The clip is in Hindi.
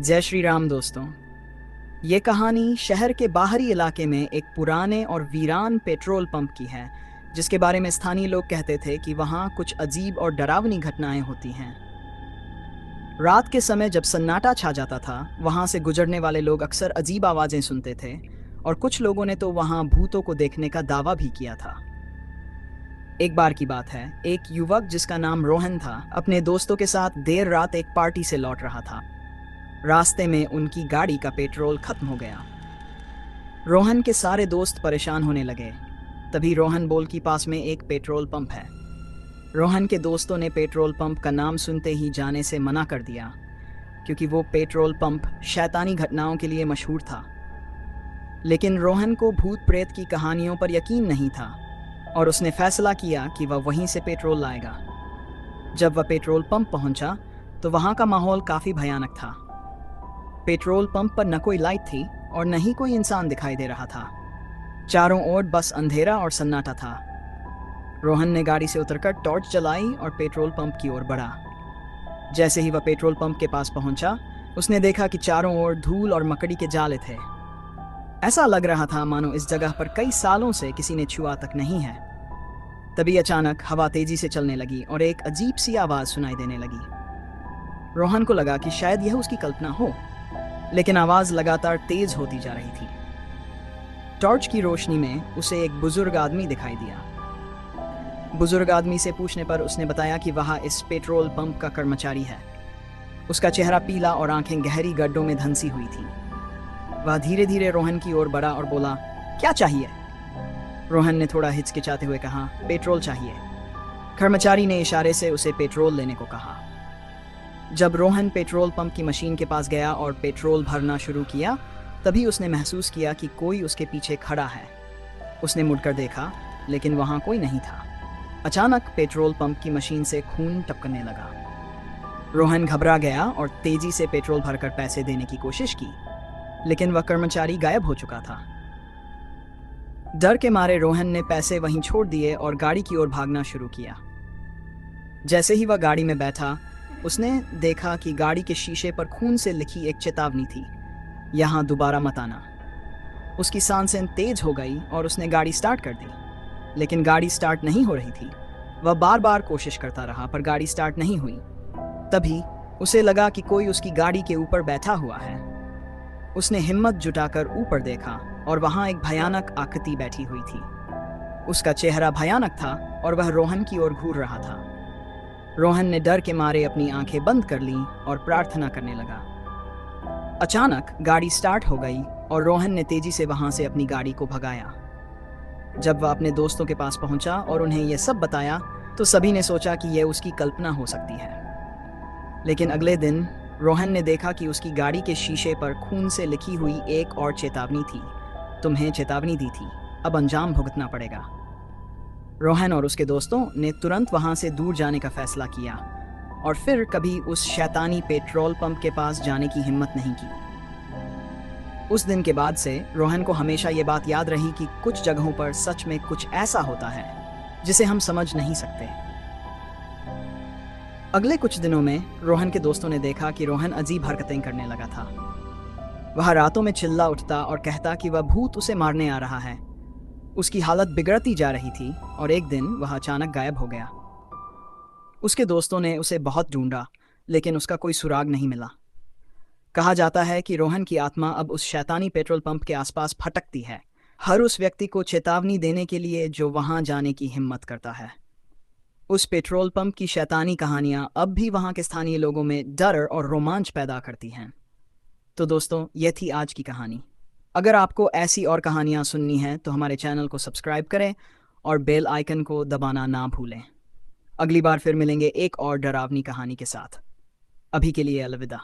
जय श्री राम दोस्तों। ये कहानी शहर के बाहरी इलाके में एक पुराने और वीरान पेट्रोल पंप की है, जिसके बारे में स्थानीय लोग कहते थे कि वहाँ कुछ अजीब और डरावनी घटनाएं होती हैं। रात के समय जब सन्नाटा छा जाता था, वहाँ से गुजरने वाले लोग अक्सर अजीब आवाज़ें सुनते थे और कुछ लोगों ने तो वहाँ भूतों को देखने का दावा भी किया था। एक बार की बात है, एक युवक जिसका नाम रोहन था, अपने दोस्तों के साथ देर रात एक पार्टी से लौट रहा था। रास्ते में उनकी गाड़ी का पेट्रोल खत्म हो गया। रोहन के सारे दोस्त परेशान होने लगे। तभी रोहन बोल के पास में एक पेट्रोल पंप है। रोहन के दोस्तों ने पेट्रोल पंप का नाम सुनते ही जाने से मना कर दिया, क्योंकि वो पेट्रोल पंप शैतानी घटनाओं के लिए मशहूर था। लेकिन रोहन को भूत प्रेत की कहानियों पर यकीन नहीं था और उसने फैसला किया कि वह वहीं से पेट्रोल लाएगा। जब वह पेट्रोल पंप पहुंचा तो वहां का माहौल काफी भयानक था। पेट्रोल पंप पर न कोई लाइट थी और न ही कोई इंसान दिखाई दे रहा था। चारों ओर बस अंधेरा और सन्नाटा था। रोहन ने गाड़ी से उतरकर टॉर्च जलाई और पेट्रोल पंप की ओर बढ़ा। जैसे ही वह पेट्रोल पंप के पास पहुंचा, उसने देखा कि चारों ओर धूल और मकड़ी के जाले थे। ऐसा लग रहा था मानो इस जगह पर कई सालों से किसी ने छुआ तक नहीं है। तभी अचानक हवा तेजी से चलने लगी और एक अजीब सी आवाज सुनाई देने लगी। रोहन को लगा कि शायद यह उसकी कल्पना हो, लेकिन आवाज लगातार तेज होती जा रही थी। टॉर्च की रोशनी में उसे एक बुजुर्ग आदमी दिखाई दिया। बुजुर्ग आदमी से पूछने पर उसने बताया कि वह इस पेट्रोल पंप का कर्मचारी है। उसका चेहरा पीला और आंखें गहरी गड्ढों में धंसी हुई थी। वह धीरे धीरे रोहन की ओर बढ़ा और बोला, क्या चाहिए? रोहन ने थोड़ा हिचकिचाते हुए कहा, पेट्रोल चाहिए। कर्मचारी ने इशारे से उसे पेट्रोल लेने को कहा। जब रोहन पेट्रोल पंप की मशीन के पास गया और पेट्रोल भरना शुरू किया, तभी उसने महसूस किया कि कोई उसके पीछे खड़ा है। उसने मुड़कर देखा, लेकिन वहां कोई नहीं था। अचानक पेट्रोल पंप की मशीन से खून टपकने लगा। रोहन घबरा गया और तेजी से पेट्रोल भरकर पैसे देने की कोशिश की, लेकिन वह कर्मचारी गायब हो चुका था। डर के मारे रोहन ने पैसे वहीं छोड़ दिए और गाड़ी की ओर भागना शुरू किया। जैसे ही वह गाड़ी में बैठा, उसने देखा कि गाड़ी के शीशे पर खून से लिखी एक चेतावनी थी, यहां दोबारा मत आना। उसकी सांसें तेज हो गई और उसने गाड़ी स्टार्ट कर दी, लेकिन गाड़ी स्टार्ट नहीं हो रही थी। वह बार बार कोशिश करता रहा, पर गाड़ी स्टार्ट नहीं हुई। तभी उसे लगा कि कोई उसकी गाड़ी के ऊपर बैठा हुआ है। उसने हिम्मत जुटाकर ऊपर देखा और वहां एक भयानक आकृति बैठी हुई थी। उसका चेहरा भयानक था और वह रोहन की ओर घूर रहा था। रोहन ने डर के मारे अपनी आंखें बंद कर लीं और प्रार्थना करने लगा। अचानक गाड़ी स्टार्ट हो गई और रोहन ने तेजी से वहां से अपनी गाड़ी को भगाया। जब वह अपने दोस्तों के पास पहुंचा और उन्हें यह सब बताया, तो सभी ने सोचा कि यह उसकी कल्पना हो सकती है। लेकिन अगले दिन रोहन ने देखा कि उसकी गाड़ी के शीशे पर खून से लिखी हुई एक और चेतावनी थी, तुम्हें चेतावनी दी थी, अब अंजाम भुगतना पड़ेगा। रोहन और उसके दोस्तों ने तुरंत वहां से दूर जाने का फैसला किया और फिर कभी उस शैतानी पेट्रोल पंप के पास जाने की हिम्मत नहीं की। उस दिन के बाद से रोहन को हमेशा ये बात याद रही कि कुछ जगहों पर सच में कुछ ऐसा होता है जिसे हम समझ नहीं सकते। अगले कुछ दिनों में रोहन के दोस्तों ने देखा कि रोहन अजीब हरकतें करने लगा था। वह रातों में चिल्ला उठता और कहता कि वह भूत उसे मारने आ रहा है। उसकी हालत बिगड़ती जा रही थी और एक दिन वह अचानक गायब हो गया। उसके दोस्तों ने उसे बहुत ढूंढा, लेकिन उसका कोई सुराग नहीं मिला। कहा जाता है कि रोहन की आत्मा अब उस शैतानी पेट्रोल पंप के आसपास भटकती है, हर उस व्यक्ति को चेतावनी देने के लिए जो वहां जाने की हिम्मत करता है। उस पेट्रोल पंप की शैतानी कहानियां अब भी वहां के स्थानीय लोगों में डर और रोमांच पैदा करती हैं। तो दोस्तों, यह थी आज की कहानी। अगर आपको ऐसी और कहानियां सुननी हैं तो हमारे चैनल को सब्सक्राइब करें और बेल आइकन को दबाना ना भूलें। अगली बार फिर मिलेंगे एक और डरावनी कहानी के साथ। अभी के लिए अलविदा।